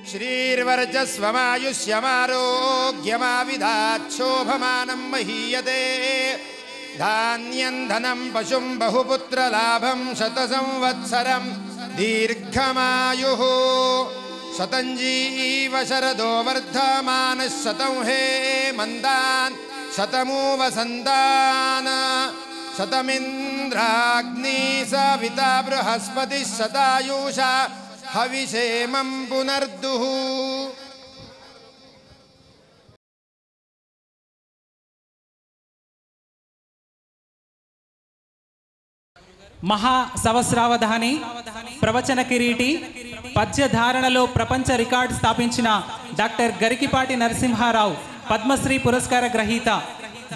श्रीर्वर्चस्वमायुष्यमारोग्यमाविधाच्छोभमानं महीयते धान्यं धनं पशुं बहुपुत्रलाभं शतसंवत्सरं दीर्घमायुः शतञ्जीव शरदो वर्धमानः शतं हेमन्तान् शतमु वसन्तान् शतमिन्द्राग्नी सविता बृहस्पतिः शतायुषा हविषेमं पुनर्दुः। మహా సవస్రావధాని, ప్రవచన కిరీటి, పద్యధారణలో ప్రపంచ రికార్డు స్థాపించిన డాక్టర్ గరికిపాటి నరసింహారావు పద్మశ్రీ పురస్కార గ్రహీత.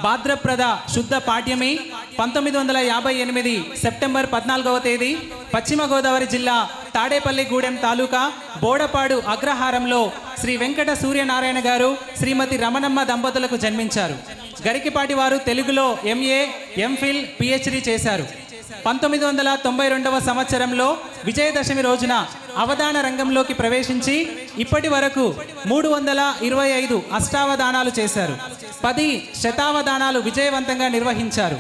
భాద్రప్రద శుద్ధ పాడ్యమి 1958 సెప్టెంబర్ 14వ తేదీ పశ్చిమ గోదావరి జిల్లా తాడేపల్లిగూడెం తాలూకా బోడపాడు అగ్రహారంలో శ్రీ వెంకట సూర్యనారాయణ గారు శ్రీమతి రమణమ్మ దంపతులకు జన్మించారు. గరికిపాటి వారు తెలుగులో MA, MPhil, PhD చేశారు. 1992వ సంవత్సరంలో విజయదశమి రోజున అవధాన రంగంలోకి ప్రవేశించి ఇప్పటి వరకు 325 అష్టావధానాలు చేశారు. 10 శతావధానాలు విజయవంతంగా నిర్వహించారు.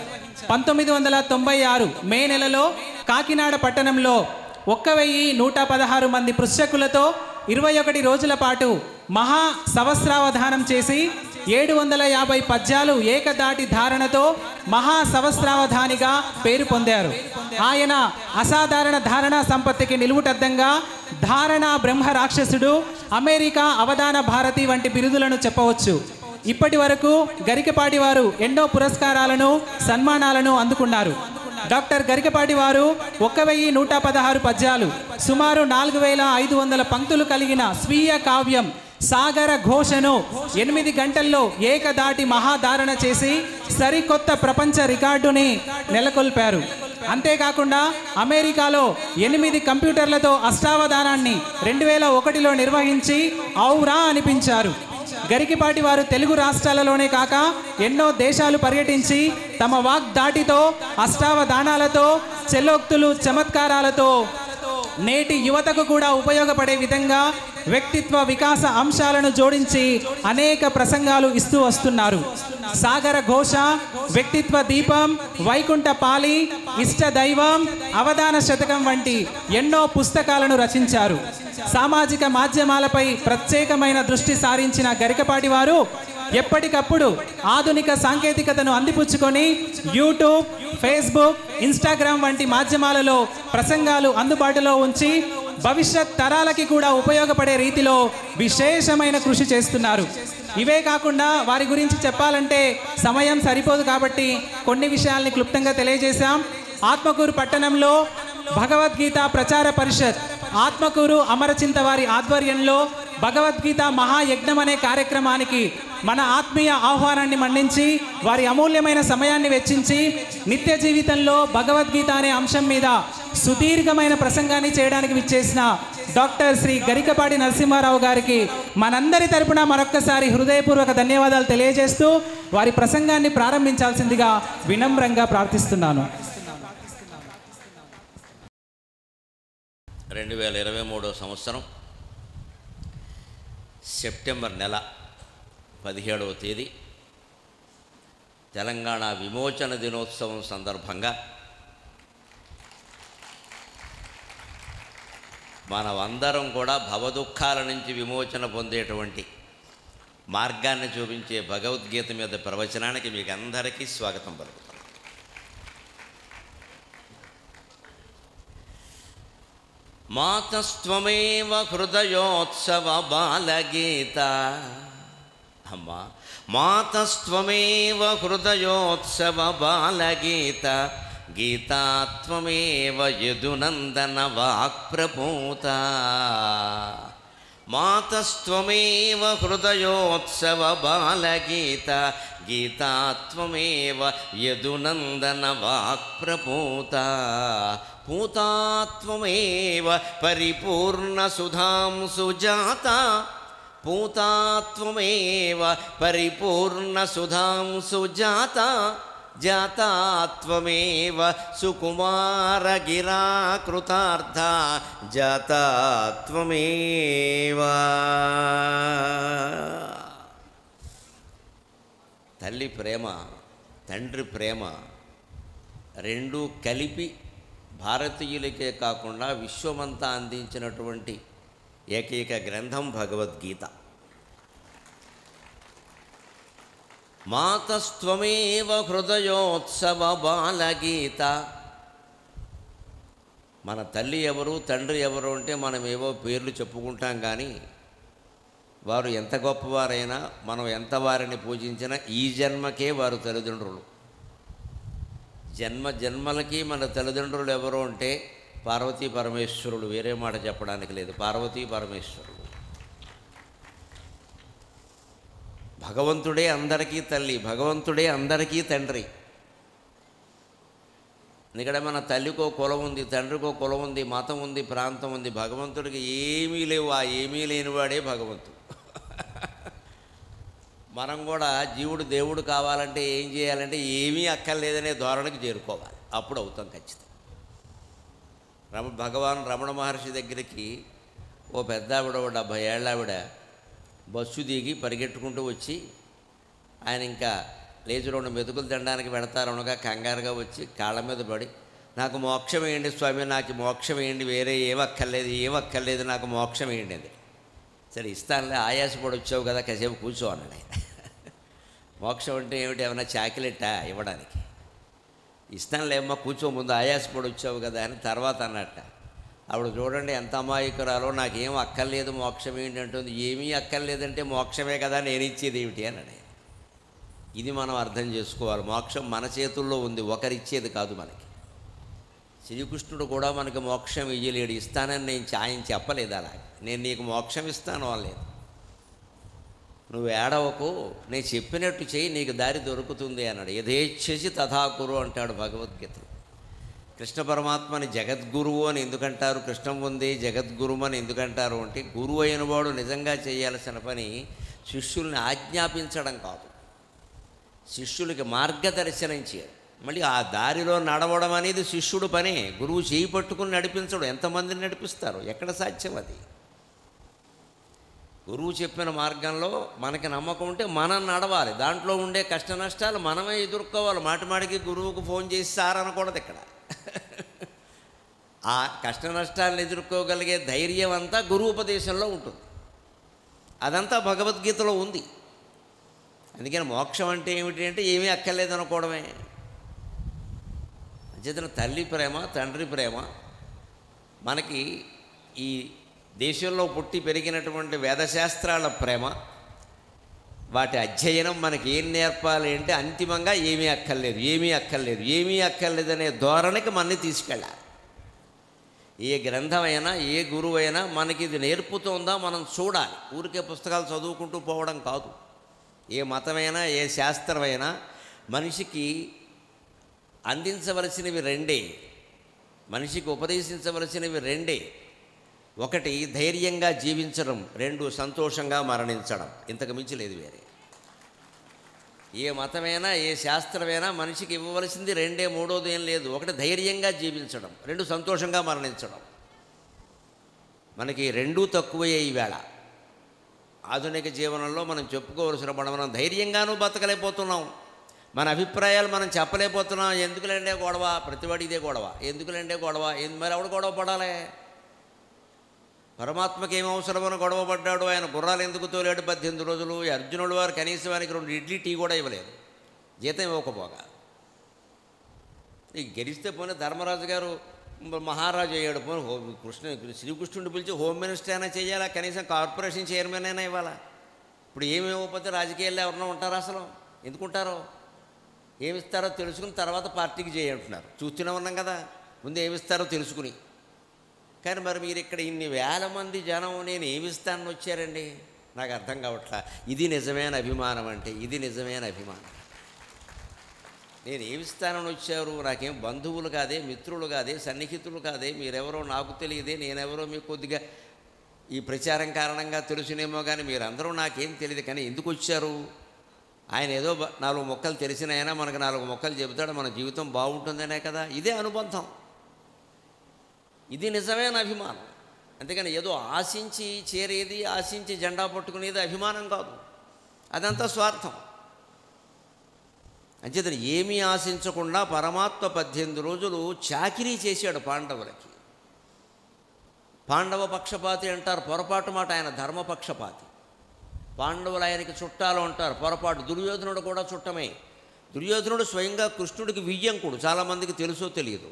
1996 మే నెలలో కాకినాడ పట్టణంలో 1116 మంది పృశ్చకులతో 21 రోజుల పాటు మహా సవస్రావధానం చేసి 750 పద్యాలు ఏకదాటి ధారణతో మహా సవస్రావధానిగా పేరు పొందారు. ఆయన అసాధారణ ధారణా సంపత్తికి నిలువుటద్దంగా ధారణా బ్రహ్మ రాక్షసుడు, అమెరికా అవధాన భారతి వంటి బిరుదులను చెప్పవచ్చు. ఇప్పటి వరకు గరికపాటి వారు ఎన్నో పురస్కారాలను, సన్మానాలను అందుకున్నారు. డాక్టర్ గరికపాటి వారు 1116 పద్యాలు, సుమారు 4500 పంక్తులు కలిగిన స్వీయ కావ్యం సాగర ఘోషను 8 గంటల్లో ఏకదాటి మహాధారణ చేసి సరికొత్త ప్రపంచ రికార్డుని నెలకొల్పారు. అంతేకాకుండా అమెరికాలో 8 కంప్యూటర్లతో అష్టావధానాన్ని 2001లో నిర్వహించి ఔరా అనిపించారు. గరికిపాటి వారు తెలుగు రాష్ట్రాలలోనే కాక ఎన్నో దేశాలు పర్యటించి తమ వాగ్దాటితో, అష్టావధానాలతో, చెలోక్తులు, చమత్కారాలతో నేటి యువతకు కూడా ఉపయోగపడే విధంగా వ్యక్తిత్వ వికాస అంశాలను జోడించి అనేక ప్రసంగాలు ఇస్తూ వస్తున్నారు. సాగర ఘోష, వ్యక్తిత్వ దీపం, వైకుంఠ పాలి, ఇష్ట దైవం, అవధాన శతకం వంటి ఎన్నో పుస్తకాలను రచించారు. సామాజిక మాధ్యమాలపై ప్రత్యేకమైన దృష్టి సారించిన గరికపాటి వారు ఎప్పటికప్పుడు ఆధునిక సాంకేతికతను అందిపుచ్చుకొని యూట్యూబ్, ఫేస్బుక్, ఇన్స్టాగ్రామ్ వంటి మాధ్యమాలలో ప్రసంగాలు అందుబాటులో ఉంచి భవిష్యత్ తరాలకి కూడా ఉపయోగపడే రీతిలో విశేషమైన కృషి చేస్తున్నారు. ఇవే కాకుండా వారి గురించి చెప్పాలంటే సమయం సరిపోదు కాబట్టి కొన్ని విషయాల్ని క్లుప్తంగా తెలియజేశాం. ఆత్మకూరు పట్టణంలో భగవద్గీత ప్రచార పరిషత్, ఆత్మకూరు అమరచింత వారి ఆధ్వర్యంలో భగవద్గీత మహాయజ్ఞం అనే కార్యక్రమానికి మన ఆత్మీయ ఆహ్వానాన్ని మన్నించి వారి అమూల్యమైన సమయాన్ని వెచ్చించి నిత్య జీవితంలో భగవద్గీత అనే అంశం మీద సుదీర్ఘమైన ప్రసంగాన్ని చేయడానికి విచ్చేసిన డాక్టర్ శ్రీ గరికపాటి నరసింహారావు గారికి మనందరి తరపున మరొక్కసారి హృదయపూర్వక ధన్యవాదాలు తెలియజేస్తూ వారి ప్రసంగాన్ని ప్రారంభించాల్సిందిగా వినమ్రంగా ప్రార్థిస్తున్నాను. 2023వ సంవత్సరం సెప్టెంబర్ నెల 17వ తేదీ తెలంగాణ విమోచన దినోత్సవం సందర్భంగా మనమందరం కూడా భవదుఖాల నుంచి విమోచన పొందేటువంటి మార్గాన్ని చూపించే భగవద్గీత మీద ప్రవచనానికి మీకు అందరికీ స్వాగతం పలుకుతాం. మాతస్త్వమేవ హృదయోత్సవ బాలగీత, అమ్మా మాతస్త్వమేవ హృదయోత్సవ బాలగీత, గీతాత్వమేవ యదునందన వాక్ప్రపూత. మాతస్త్వమేవ హృదయోత్సవ బాలగీత, గీతాత్వమేవ యదునందన వాక్ప్రపూత. పూతాత్వమేవ పరిపూర్ణ సుధాంసు జాత, పూతాత్వమేవ పరిపూర్ణ సుధాంసు జాత, జాతాత్వమేవ సుకుమారగిరా కృతార్థ జాతాత్వమేవ. తల్లి ప్రేమ, తండ్రి ప్రేమ రెండూ కలిపి భారతీయులకే కాకుండా విశ్వమంతా అందించినటువంటి ఏకైక గ్రంథం భగవద్గీత. మాతస్త్వమేవ హృదయోత్సవ బాలగీత. మన తల్లి ఎవరు, తండ్రి ఎవరు అంటే మనమేవో పేర్లు చెప్పుకుంటాం, కానీ వారు ఎంత గొప్పవారైనా, మనం ఎంత వారిని పూజించినా ఈ జన్మకే వారు తల్లిదండ్రులు. జన్మ జన్మలకి మన తల్లిదండ్రులు ఎవరు అంటే పార్వతీ పరమేశ్వరులు. వేరే మాట చెప్పడానికి లేదు, పార్వతీ పరమేశ్వరులు. భగవంతుడే అందరికీ తల్లి, భగవంతుడే అందరికీ తండ్రి. ఇక్కడ మన తల్లికో కులం ఉంది, తండ్రికో కులం ఉంది, మతం ఉంది, ప్రాంతం ఉంది. భగవంతుడికి ఏమీ లేవు. ఆ ఏమీ లేనివాడే భగవంతుడు. మనం కూడా జీవుడు దేవుడు కావాలంటే ఏం చేయాలంటే ఏమీ అక్కర్లేదనే ధోరణికి చేరుకోవాలి, అప్పుడు అవుతాం ఖచ్చితంగా. భగవాన్ రమణ మహర్షి దగ్గరికి ఓ పెద్ద ఆవిడ, 70 ఏళ్ళ ఆవిడ బస్సు దిగి పరిగెట్టుకుంటూ వచ్చి, ఆయన ఇంకా లేచి 2 మెతుకులు తినడానికి పెడతారనగా కంగారుగా వచ్చి కాళ్ళ మీద పడి, నాకు మోక్షం వేయండి స్వామి, నాకు మోక్షం వేయండి, వేరే ఏమక్కర్లేదు, నాకు మోక్షం వేయండి అది. సరే ఇస్తానులే, ఆయాసపడి వచ్చావు కదా కాసేపు కూర్చో అన్నాడు ఆయన. మోక్షం అంటే ఏమిటి, ఏమైనా చాకిలెట్టా ఇవ్వడానికి? ఇస్తానులేమ్మా కూర్చో, ముందు ఆయాసపడి వచ్చావు కదా అని తర్వాత అన్నట్ట. ఆవిడ చూడండి ఎంత అమాయకురాలో, నాకేం అక్కర్లేదు మోక్షం ఏంటి అంటుంది. ఏమీ అక్కర్లేదంటే మోక్షమే కదా నేను ఇచ్చేది ఏమిటి అన్నాడు. ఇది మనం అర్థం చేసుకోవాలి. మోక్షం మన చేతుల్లో ఉంది, ఒకరిచ్చేది కాదు మనకి. శ్రీకృష్ణుడు కూడా మనకి మోక్షం ఇయ్యలేడు, ఇస్తానని ఆయన చెప్పలేదు. అలా నేను నీకు మోక్షం ఇస్తాను అనలేదు. నువ్వు ఏడవకు, నేను చెప్పినట్టు చేయి, నీకు దారి దొరుకుతుంది అన్నాడు. యథేచ్ఛసి తథాకురు అంటాడు భగవద్గీత. కృష్ణ పరమాత్మని జగద్గురువు అని ఎందుకంటారు, కృష్ణం ఉంది జగద్గురువు అని ఎందుకంటారు అంటే, గురువు అయిన వాడు నిజంగా చేయాల్సిన పని శిష్యుల్ని ఆజ్ఞాపించడం కాదు, శిష్యులకి మార్గదర్శనం చేయాలి. మళ్ళీ ఆ దారిలో నడవడం అనేది శిష్యుడు పనే. గురువు చేయి పట్టుకుని నడిపించడు. ఎంతమందిని నడిపిస్తారు, ఎక్కడ సాధ్యం అది? గురువు చెప్పిన మార్గంలో మనకి నమ్మకం ఉంటే మనం నడవాలి. దాంట్లో ఉండే కష్ట నష్టాలు మనమే ఎదుర్కోవాలి. మాటిమాటికి గురువుకు ఫోన్ చేసి సార్ అనకూడదు ఇక్కడ. ఆ కష్ట నష్టాలను ఎదుర్కోగలిగే ధైర్యం అంతా గురు ఉపదేశంలో ఉంటుంది. అదంతా భగవద్గీతలో ఉంది. అందుకని మోక్షం అంటే ఏమిటి అంటే ఏమీ అక్కర్లేదు అనుకోవడమే. అంచేతన తల్లి ప్రేమ, తండ్రి ప్రేమ, మనకి ఈ దేశంలో పుట్టి పెరిగినటువంటి వేదశాస్త్రాల ప్రేమ, వాటి అధ్యయనం మనకి ఏం నేర్పాలి అంటే అంతిమంగా ఏమీ అక్కర్లేదనే ధోరణికి మనని తీసుకెళ్ళాలి. ఏ గ్రంథమైనా ఏ గురువైనా మనకి ఇది నేర్పుతోందా మనం చూడాలి. ఊరికే పుస్తకాలు చదువుకుంటూ పోవడం కాదు. ఏ మతమైనా ఏ శాస్త్రమైనా మనిషికి అందించవలసినవి రెండే, మనిషికి ఉపదేశించవలసినవి రెండే. ఒకటి ధైర్యంగా జీవించడం, 2 సంతోషంగా మరణించడం. ఇంతకు మించి లేదు వేరే. ఏ మతమైనా ఏ శాస్త్రమైనా మనిషికి ఇవ్వవలసింది రెండే, మూడోది ఏం లేదు. ఒకటి ధైర్యంగా జీవించడం, 2 సంతోషంగా మరణించడం. మనకి 2 తక్కువే ఈవేళ. ఆధునిక జీవనంలో మనం చెప్పుకోవలసిన మనం ధైర్యంగానూ బతకలేకపోతున్నాం. మన అభిప్రాయాలు మనం చెప్పలేకపోతున్నాం. ఎందుకులేండే గొడవ, ప్రతివాడి ఇదే గొడవ, ఎందుకులేండే గొడవ, మరి ఎవడు గొడవ పడాలి? పరమాత్మకి ఏం అవసరమని గొడవ పడ్డాడు. ఆయన గుర్రాలు ఎందుకు తోలాడు 18 రోజులు? అర్జునుడు వారు కనీసం ఆయనకి 2 ఇడ్లీ టీ కూడా ఇవ్వలేదు, జీతం ఇవ్వకపోగా. ఇక గెలిస్తే పోనీ ధర్మరాజు గారు మహారాజు అయ్యాడు, పోనీ శ్రీకృష్ణుడిని పిలిచి హోమ్ మినిస్టర్ అయినా చేయాలా, కనీసం కార్పొరేషన్ చైర్మన్ అయినా ఇవ్వాలా. ఇప్పుడు ఏమి ఇవ్వకపోతే రాజకీయాల్లో ఎవరన్నా ఉంటారు? అసలు ఎందుకుంటారో? ఏమిస్తారో తెలుసుకుని తర్వాత పార్టీకి చేయంటున్నారు. చూస్తూనే ఉన్నాం కదా, ముందు ఏమిస్తారో తెలుసుకుని. కానీ మరి మీరు ఇక్కడ ఇన్ని వేల మంది జనం నేను ఏమిస్తానని వచ్చారండి, నాకు అర్థం కావట్లా. ఇది నిజమైన అభిమానం అంటే, ఇది నిజమైన అభిమానం. నేను ఏమిస్తానని వచ్చారు, నాకేం బంధువులు కాదే, మిత్రులు కాదే, సన్నిహితులు కాదే, మీరెవరో నాకు తెలియదే, నేనెవరో మీకు కొద్దిగా ఈ ప్రచారం కారణంగా తెలుసునేమో, కానీ మీరందరూ నాకేం తెలియదు. కానీ ఎందుకు వచ్చారు? ఆయన ఏదో 4 మొక్కలు తెలిసినైనా మనకు 4 మొక్కలు చెబుతాడు, మన జీవితం బాగుంటుందనే కదా. ఇదే అనుబంధం, ఇది నిజమైన అభిమానం. అందుకని ఏదో ఆశించి చేరేది, ఆశించి జెండా పట్టుకునేది అభిమానం కాదు, అదంతా స్వార్థం. అంచేతను ఏమీ ఆశించకుండా పరమాత్మ 18 రోజులు చాకిరీ చేశాడు పాండవులకి. పాండవ పక్షపాతి అంటారు, పొరపాటు మాట. ఆయన ధర్మపక్షపాతి. పాండవులు ఆయనకి చుట్టాలు అంటారు, పొరపాటు. దుర్యోధనుడు కూడా చుట్టమే. దుర్యోధనుడు స్వయంగా కృష్ణుడికి వియ్యంకుడు, చాలామందికి తెలుసో తెలియదు.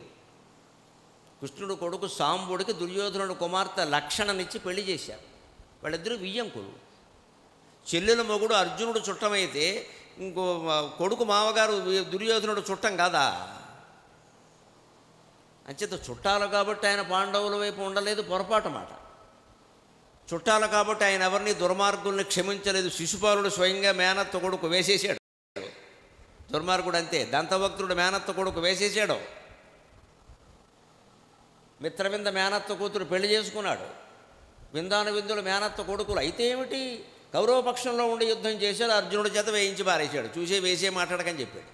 కృష్ణుడు కొడుకు సాంబుడికి దుర్యోధనుడు కుమార్తె లక్షణనిచ్చి పెళ్లి చేశారు. వాళ్ళిద్దరూ వియ్యంకులు. చెల్లెల మొగుడు అర్జునుడు చుట్టమైతే ఇంకో కొడుకు మామగారు దుర్యోధనుడు చుట్టం కాదా? అంచేత చుట్టాలు కాబట్టి ఆయన పాండవుల వైపు ఉండలేదు, పొరపాటు మాట. చుట్టాలు కాబట్టి ఆయన ఎవరిని దుర్మార్గుల్ని క్షమించలేదు. శిశుపాలుడు స్వయంగా మేనత్త కొడుకు వేసేసాడు, దుర్మార్గుడు అంతే. దంతభక్తుడు మేనత్త కొడుకు వేసేసాడు. మిత్రవింద మేనత్త కూతురు పెళ్లి చేసుకున్నాడు. విందాను విందులు మేనత్త కొడుకులు. అయితే ఏమిటి, కౌరవపక్షంలో ఉండి యుద్ధం చేశాడు, అర్జునుడి చేత వేయించి పారేశాడు. చూసే వేసే మాట్లాడకని చెప్పాడు.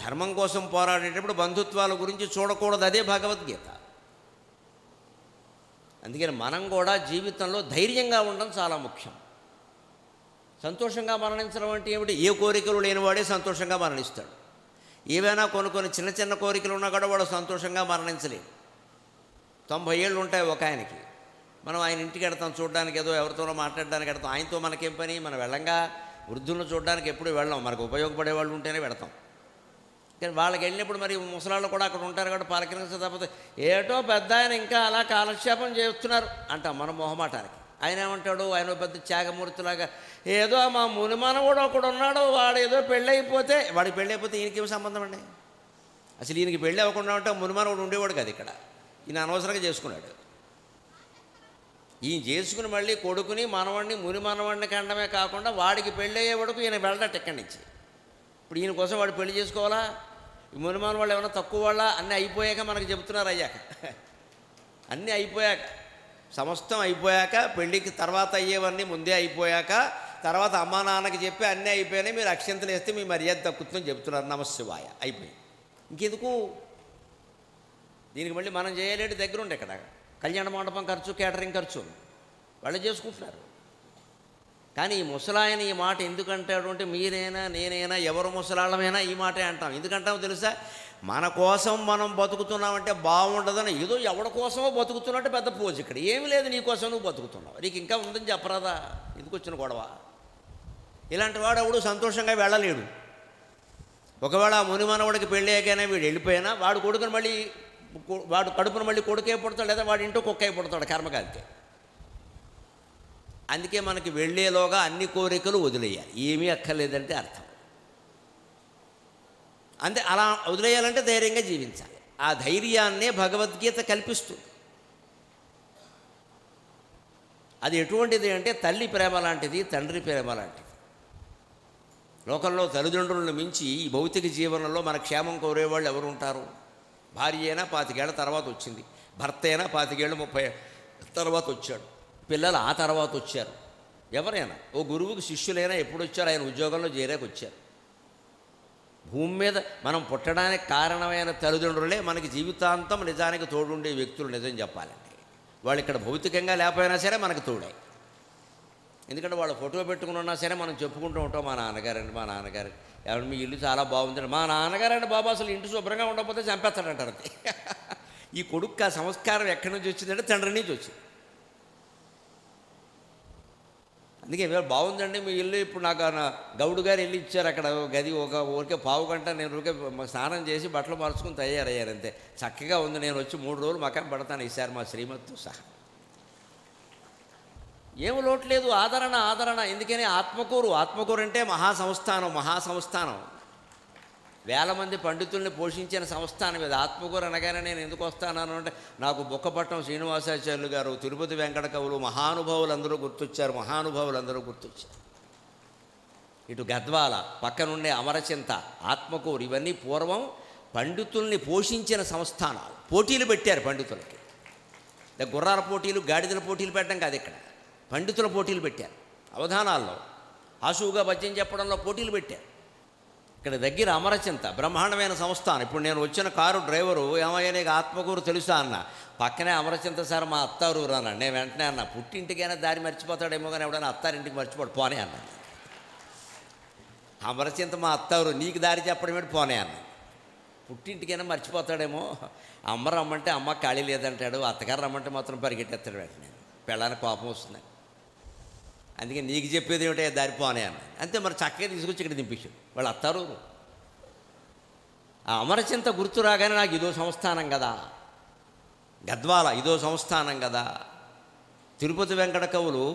ధర్మం కోసం పోరాడేటప్పుడు బంధుత్వాల గురించి చూడకూడదు, అదే భగవద్గీత. అందుకని మనం కూడా జీవితంలో ధైర్యంగా ఉండడం చాలా ముఖ్యం. సంతోషంగా మరణించడం అంటే ఏమిటి? ఏ కోరికలు లేనివాడే సంతోషంగా మరణిస్తాడు. ఏవైనా కొన్ని చిన్న చిన్న కోరికలు ఉన్నా కూడా వాడు సంతోషంగా మరణించలేడు. 90 ఏళ్ళు ఉంటాయి ఒక ఆయనకి. మనం ఆయన ఇంటికి వెడతాం చూడడానికి, ఏదో ఎవరితోనో మాట్లాడడానికి వెడతాం. ఆయనతో మనకేం పని? మనం వెళ్ళంగా వృద్ధులను చూడడానికి ఎప్పుడు వెళ్ళాం, మనకు ఉపయోగపడే వాళ్ళు ఉంటేనే వెడతాం. కానీ వాళ్ళకి వెళ్ళినప్పుడు మరి ముసలాళ్ళు కూడా అక్కడ ఉంటారు కాబట్టి పలకరించకపోతే ఏటో పెద్ద ఆయన ఇంకా అలా కాలక్షేపం చేస్తున్నారు అంటాం మనం మొహమాటానికి. ఆయన ఏమంటాడు, ఆయన పెద్ద త్యాగమూర్తిలాగా ఏదో మా మునిమానవుడు ఒకడు ఉన్నాడు, వాడు ఏదో పెళ్ళైపోతే, వాడికి పెళ్ళైపోతే ఈయనకేం సంబంధం అండి? అసలు ఈయనకి పెళ్ళి అవ్వకుండా ఉంటే మునిమానవుడు ఉండేవాడు కాదు ఇక్కడ. ఈయన అనవసరంగా చేసుకున్నాడు. ఈయన చేసుకుని మళ్ళీ కొడుకుని మనవాడిని మునిమానవాడిని కండమే కాకుండా వాడికి పెళ్ళి అయ్యే వరకు ఈయన వెళ్ళడట్టు ఎక్కడి నుంచి. ఇప్పుడు ఈయన కోసం వాడు పెళ్లి చేసుకోవాలా? ఈ మునిమాన వాళ్ళు ఏమైనా తక్కువ వాళ్ళ? అన్నీ అయిపోయాక మనకు చెబుతున్నారు. అయ్యాక అన్నీ అయిపోయాక, సమస్తం అయిపోయాక, పెళ్ళికి తర్వాత అయ్యేవన్నీ ముందే అయిపోయాక, తర్వాత అమ్మా నాన్నకి చెప్పి అన్నీ అయిపోయినాయి, మీరు అక్షంతలు వేస్తే మీ మర్యాద తక్కుతుందని చెబుతున్నారు. నమశివాయ అయిపోయి ఇంకెందుకు దీనికి మళ్ళీ మనం చేయలేడు. దగ్గరుండే ఇక్కడ కళ్యాణ మండపం ఖర్చు, కేటరింగ్ ఖర్చు వాళ్ళు చేసుకుంటున్నారు. కానీ ఈ ముసలాయన ఈ మాట ఎందుకంటాడు అంటే, మీరైనా నేనైనా ఎవరు ముసలాళ్ళమైనా ఈ మాటే అంటాం. ఎందుకంటామో తెలుసా? మన కోసం మనం బతుకుతున్నామంటే బాగుండదని, ఏదో ఎవరి కోసమో బతుకుతున్నట్టు పెద్ద పోజు. ఇక్కడ ఏమీ లేదు, నీ కోసం నువ్వు బతుకుతున్నావు, నీకు ఇంకా ఉందని చెప్పరాదా? ఎందుకు వచ్చిన గొడవ? ఇలాంటి వాడు ఎవడు సంతోషంగా వెళ్ళలేడు. ఒకవేళ ఆ మునిమానవుడికి పెళ్ళి అయ్యాకైనా వీడు వెళ్ళిపోయినా వాడు కొడుకుని మళ్ళీ, వాడు కడుపును మళ్ళీ కొడుకే పుడతాడు, లేదా వాడి ఇంటో కుక్కే పుడతాడు కర్మకాలితే. అందుకే మనకి వెళ్ళేలోగా అన్ని కోరికలు వదిలేయాలి, ఏమీ అక్కర్లేదంటే అర్థం. అంతే, అలా వదిలేయాలంటే ధైర్యంగా జీవించాలి. ఆ ధైర్యాన్నే భగవద్గీత కల్పిస్తుంది. అది ఎటువంటిది అంటే తల్లి ప్రేమ లాంటిది, తండ్రి ప్రేమ లాంటిది. లోకంలో తల్లిదండ్రులను మించి ఈ భౌతిక జీవనంలో మన క్షేమం కోరేవాళ్ళు ఎవరు ఉంటారు? భార్య అయినా 25 ఏళ్ల తర్వాత వచ్చింది, భర్త అయినా 25 ఏళ్ళు 30 తర్వాత వచ్చాడు, పిల్లలు ఆ తర్వాత వచ్చారు. ఎవరైనా ఓ గురువుకి శిష్యులైనా ఎప్పుడు వచ్చారు? ఆయన ఉద్యోగంలో చేరాక వచ్చారు. భూమి మీద మనం పుట్టడానికి కారణమైన తల్లిదండ్రులే మనకి జీవితాంతం నిజానికి తోడుండే వ్యక్తులు. నిజం చెప్పాలంటే వాళ్ళు ఇక్కడ భౌతికంగా లేకపోయినా సరే మనకు తోడే. ఎందుకంటే వాళ్ళు ఫోటో పెట్టుకుని ఉన్నా సరే మనం చెప్పుకుంటూ ఉంటాం, మా నాన్నగారండి, మా నాన్నగారు. ఎవరు మీ ఇల్లు చాలా బాగుందండి, మా నాన్నగారండి బాబు అసలు ఇంటి శుభ్రంగా ఉండకపోతే చంపేస్తాడంటారు. అంతే. ఈ కొడుకు ఆ సంస్కారం ఎక్కడి నుంచి వచ్చిందంటే తండ్రి నుంచి వచ్చింది. అందుకే బాగుందండి మీ ఇల్లు, ఇప్పుడు నాకు గౌడు గారు వెళ్ళి ఇచ్చారు అక్కడ గది, ఒక ఊరికే పావు గంట నేను ఊరికే స్నానం చేసి బట్టలు మార్చుకుని తయారయ్యారు అంతే. చక్కగా ఉంది, నేను వచ్చి 3 రోజులు మకాం పడతాను ఈసారి మా శ్రీమతితో సహా. ఏమి లోట్లేదు, ఆదరణ ఆదరణ. ఎందుకని ఆత్మకూరు, ఆత్మకూరు అంటే మహాసంస్థానం, మహాసంస్థానం. 1000 మంది పండితుల్ని పోషించిన సంస్థానం ఇది. ఆత్మకూరు అనగానే నేను ఎందుకు వస్తాను అంటే, నాకు బొక్కపట్నం శ్రీనివాసాచార్యులు గారు, తిరుపతి వెంకట కవులు, మహానుభావులందరూ గుర్తొచ్చారు, మహానుభావులందరూ గుర్తొచ్చారు. ఇటు గద్వాల పక్కనుండే అమరచింత, ఆత్మకూరు, ఇవన్నీ పూర్వం పండితుల్ని పోషించిన సంస్థానాలు. పోటీలు పెట్టారు పండితులకి. గుర్రాల పోటీలు, గాడిదల పోటీలు పెట్టడం కాదు, ఇక్కడ పండితుల పోటీలు పెట్టారు. అవధానాల్లో ఆశువుగా పద్యం చెప్పడంలో పోటీలు పెట్టారు. ఇక్కడ దగ్గర అమరచింత బ్రహ్మాండమైన సంస్థానం. ఇప్పుడు నేను వచ్చిన కారు డ్రైవరు ఏమయ్యా నీకు ఆత్మకూరు తెలుసా అన్న, పక్కనే అమరచింత సార్ మా అత్తారూరు అన్నాడు. నేను వెంటనే అన్న పుట్టింటికైనా దారి మర్చిపోతాడేమో కానీ ఎవడైనా అత్తారింటికి మర్చిపోడు పోనే అన్నాడు. అమరచింత మా అత్తారు నీకు దారి చెప్పడం ఏంటి పోనే అన్న. పుట్టింటికైనా మర్చిపోతాడేమో, అమ్మ రమ్మంటే అమ్మ ఖాళీ లేదంటాడు, అత్తగారు రమ్మంటే మాత్రం పరిగెట్టేస్తాడు వెంటనే, పెళ్ళానికి కోపం వస్తుంది. అందుకే నీకు చెప్పేది ఏమిటో దారి పోనే అన్న. అంతే మరి చక్కగా తీసుకొచ్చి ఇక్కడ దింపించాడు వాళ్ళు అత్తారు. ఆ అమరచింత గుర్తు రాగానే నాకు ఇదో సంస్థానం కదా, గద్వాల ఇదో సంస్థానం కదా. తిరుపతి వెంకట కవులు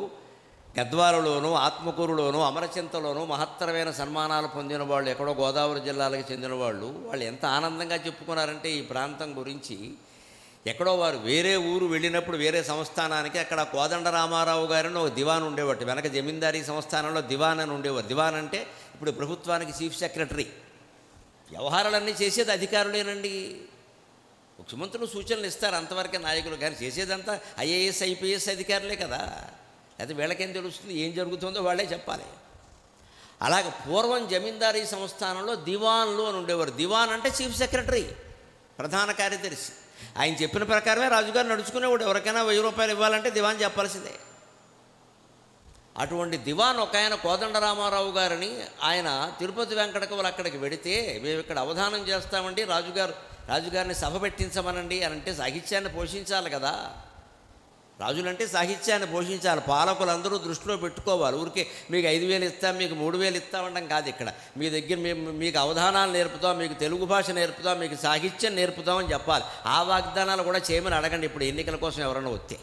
గద్వాలలోనూ ఆత్మకూరులోనూ అమరచింతలోనూ మహత్తరమైన సన్మానాలు పొందిన వాళ్ళు, ఎక్కడో గోదావరి జిల్లాలకు చెందిన వాళ్ళు ఎంత ఆనందంగా చెప్పుకున్నారంటే ఈ ప్రాంతం గురించి. ఎక్కడో వారు వేరే ఊరు వెళ్ళినప్పుడు వేరే సంస్థానానికి అక్కడ కోదండ రామారావు గారిని ఒక దివాన్ ఉండేవాడు. వెనక జమీందారీ సంస్థానంలో దివాన్ అని ఉండేవారు. దివాన్ అంటే ఇప్పుడు ప్రభుత్వానికి చీఫ్ సెక్రటరీ. వ్యవహారాలన్నీ చేసేది అధికారులేనండి. ముఖ్యమంత్రులు సూచనలు ఇస్తారు, అంతవరకే నాయకులు, కానీ చేసేదంతా ఐఏఎస్ ఐపీఎస్ అధికారులే కదా. అయితే వీళ్ళకేం తెలుస్తుంది, ఏం జరుగుతుందో వాళ్ళే చెప్పాలి. అలాగే పూర్వం జమీందారీ సంస్థానంలో దివాన్లు అని ఉండేవారు. దివాన్ అంటే చీఫ్ సెక్రటరీ, ప్రధాన కార్యదర్శి. ఆయన చెప్పిన ప్రకారమే రాజుగారు నడుచుకునేవాడు. ఎవరికైనా 1000 రూపాయలు ఇవ్వాలంటే దివాన్ చెప్పాల్సిందే. అటువంటి దివాన్ ఒక ఆయన కోదండ రామారావు గారిని ఆయన తిరుపతి వెంకట కవులు అక్కడికి వెడితే, మేము ఇక్కడ అవధానం చేస్తామండి, రాజుగారిని సభ పెట్టించమనండి అని అంటే సాహిత్యాన్ని పోషించాలి కదా. రాజులంటే సాహిత్యాన్ని పోషించాలి. పాలకులందరూ దృష్టిలో పెట్టుకోవాలి. ఊరికే మీకు 5000 ఇస్తాం, మీకు 3000 ఇస్తామంటాం కాదు. ఇక్కడ మీ దగ్గర మీకు అవధానాలు నేర్పుతాం, మీకు తెలుగు భాష నేర్పుతాం, మీకు సాహిత్యం నేర్పుతామని చెప్పాలి. ఆ వాగ్దానాలు కూడా చేయమని అడగండి. ఇప్పుడు ఎన్నికల కోసం ఎవరైనా వస్తే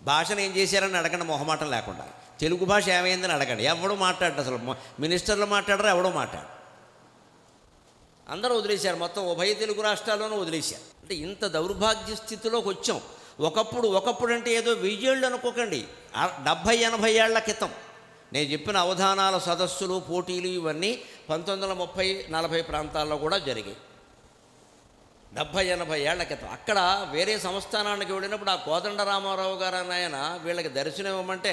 భాషను ఏం చేశారని అడగండి, మొహమాటం లేకుండా. తెలుగు భాష ఏమైందని అడగండి. ఎవడో మాట్లాడు, అసలు మినిస్టర్లు మాట్లాడరు, ఎవడో మాట్లాడు. అందరూ వదిలేశారు, మొత్తం ఉభయ తెలుగు రాష్ట్రాల్లోనూ వదిలేశారు. అంటే ఇంత దౌర్భాగ్య స్థితిలోకి వచ్చాం. ఒకప్పుడు అంటే ఏదో 1000 ఏళ్ళు అనుకోకండి, 70-80 ఏళ్ల క్రితం నేను చెప్పిన అవధానాల సదస్సులు పోటీలు ఇవన్నీ 1930-40 ప్రాంతాల్లో కూడా జరిగాయి. 70-80 ఏళ్ల క్రితం అక్కడ వేరే సంస్థానానికి వెళ్ళినప్పుడు ఆ కోదండ రామారావు గారు అని ఆయన వీళ్ళకి దర్శనం ఇవ్వమంటే,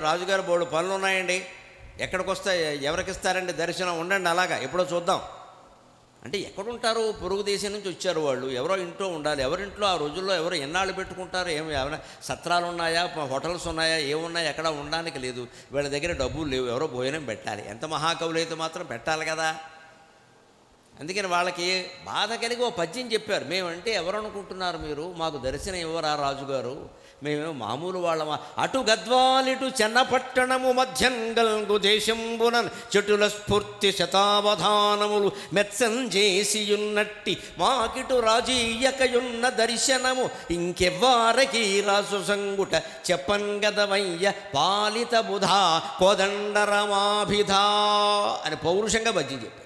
రాజుగారు బోడు పనులు ఉన్నాయండి, ఎక్కడికి వస్తాయి, ఎవరికి ఇస్తారండి దర్శనం, ఉండండి అలాగా ఎప్పుడో చూద్దాం అంటే ఎక్కడుంటారు? పొరుగు దేశం నుంచి వచ్చారు వాళ్ళు, ఎవరో ఇంట్లో ఉండాలి. ఎవరింట్లో ఆ రోజుల్లో ఎవరో ఎన్నాళ్ళు పెట్టుకుంటారు? ఏమైనా సత్రాలు ఉన్నాయా, హోటల్స్ ఉన్నాయా, ఏమున్నాయా? ఎక్కడ ఉండడానికి లేదు. వీళ్ళ దగ్గర డబ్బులు లేవు, ఎవరో భోజనం పెట్టాలి. ఎంత మహాకవులు అయితే మాత్రం పెట్టాలి కదా. అందుకని వాళ్ళకి బాధ కలిగి ఓ పద్యం చెప్పారు. మేమంటే ఎవరు అనుకుంటున్నారు మీరు, మాకు దర్శనం ఇవ్వరా రాజుగారు, మేమేమో మామూలు వాళ్ళమా? అటు గద్వాలిటు చెన్నపట్టణము మధ్యంగల్గు దేశంబునన్ చెటుల స్ఫూర్తి శతావధానములు మెత్సంజేసియున్నట్టి మాకిటు రాజీయకయున్న దర్శనము ఇంకెవ్వారకి రాసు సంగుట చెప్పంగదవయ్య పాలిత బుధా కోదండరమాభిధా అని పౌరుషంగా పద్యం చెప్పారు.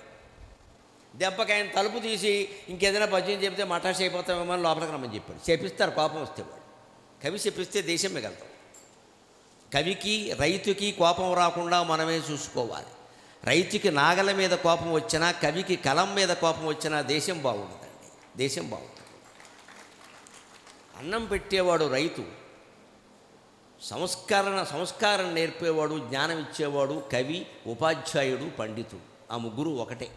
దెబ్బకి ఆయన తలుపు తీసి ఇంకేదైనా పద్యం చెప్తే మటాష్ అయిపోతామేమో లోపలికి రమ్మని చెప్పాడు. చేపిస్తారు కోపం వస్తే వాడు. కవి చెప్పిస్తే దేశం మిగలుతాం. కవికి రైతుకి కోపం రాకుండా మనమే చూసుకోవాలి. రైతుకి నాగల మీద కోపం వచ్చినా, కవికి కలం మీద కోపం వచ్చినా దేశం బాగుంటుందండి, దేశం బాగుంటుంది. అన్నం పెట్టేవాడు రైతు, సంస్కారం నేర్పేవాడు, జ్ఞానం ఇచ్చేవాడు కవి, ఉపాధ్యాయుడు, పండితుడు. ఆ ముగ్గురు ఒకటే.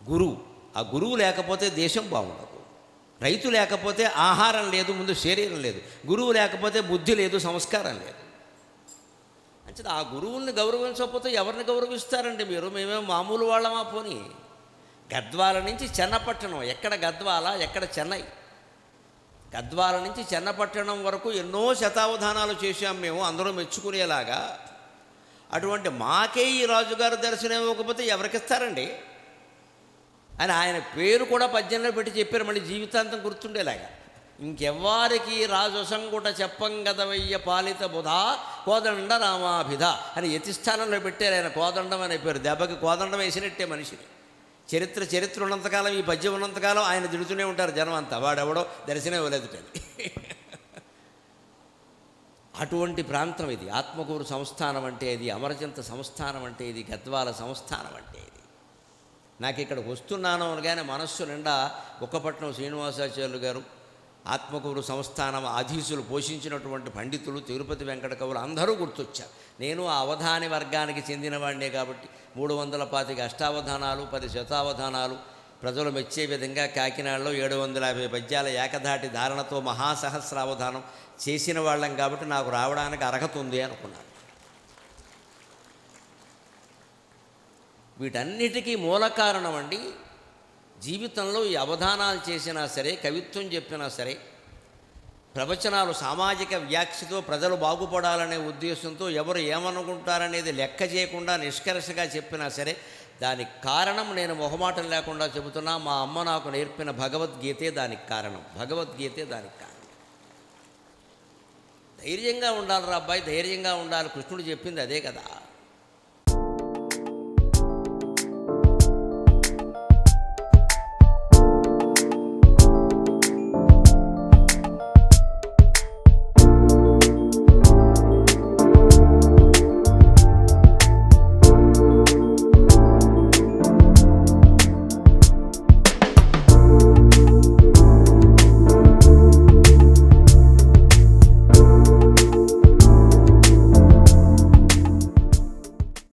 గురువు, ఆ గురువు లేకపోతే దేశం బాగుండదు. రైతు లేకపోతే ఆహారం లేదు, ముందు శరీరం లేదు. గురువు లేకపోతే బుద్ధి లేదు, సంస్కారం లేదు. అంటే ఆ గురువుల్ని గౌరవించకపోతే ఎవరిని గౌరవిస్తారండి మీరు? మేమేమో మామూలు వాళ్ళమా? పోనీ గద్వాల నుంచి చెన్నపట్టణం, ఎక్కడ గద్వాల ఎక్కడ చెన్నై, గద్వాల నుంచి చెన్నపట్టణం వరకు ఎన్నో శతావధానాలు చేశాం మేము, అందరూ మెచ్చుకునేలాగా. అటువంటి మాకే ఈ రాజుగారు దర్శనం ఇవ్వకపోతే ఎవరికిస్తారండి అని ఆయన పేరు కూడా పద్యంలో పెట్టి చెప్పారు, మళ్ళీ జీవితాంతం గుర్తుండేలాగా. ఇంకెవ్వారికి రాజసంగుట చెప్పంగదవయ్య పాలిత బుధా కోదండ రామాభిధ అని యతిస్థానంలో పెట్టారు ఆయన. కోదండం అనే పేరు, దెబ్బకి కోదండం వేసినట్టే మనిషిని. చరిత్ర ఉన్నంతకాలం, ఈ పద్యం ఉన్నంతకాలం ఆయన తిడుతూనే ఉంటారు జనం అంతా, వాడెవడో దర్శనం ఇవ్వలేదుటని. అటువంటి ప్రాంతం ఇది. ఆత్మకూరు సంస్థానం అంటే ఇది, అమరచింత సంస్థానం అంటే ఇది, గద్వాల సంస్థానం అంటే ఇది. నాకు ఇక్కడికి వస్తున్నాను అనగానే మనస్సు నిండా బుక్కపట్నం శ్రీనివాసాచార్యులు గారు, ఆత్మకూరు సంస్థానం ఆధీసులు పోషించినటువంటి పండితులు, తిరుపతి వెంకట కవులు అందరూ గుర్తొచ్చారు. నేను ఆ అవధాని వర్గానికి చెందినవాడినే కాబట్టి 325 అష్టావధానాలు, 10 శతావధానాలు ప్రజలు మెచ్చే విధంగా కాకినాడలో 750 పద్యాల ఏకధాటి ధారణతో మహాసహస్రావధానం చేసిన వాళ్ళం కాబట్టి నాకు రావడానికి అర్హత ఉంది అనుకున్నాను. వీటన్నిటికీ మూల కారణం అండి, జీవితంలో ఈ అవధానాలు చేసినా సరే, కవిత్వం చెప్పినా సరే, ప్రవచనాలు సామాజిక వ్యాఖ్యతో ప్రజలు బాగుపడాలనే ఉద్దేశంతో ఎవరు ఏమనుకుంటారనేది లెక్క చేయకుండా నిష్కర్షగా చెప్పినా సరే, దానికి కారణం నేను మొహమాటం లేకుండా చెబుతున్నా, మా అమ్మ నాకు నేర్పిన భగవద్గీతే దానికి కారణం. భగవద్గీతే దానికి కారణం. ధైర్యంగా ఉండాలి రా అబ్బాయి, ధైర్యంగా ఉండాలి. కృష్ణుడు చెప్పింది అదే కదా.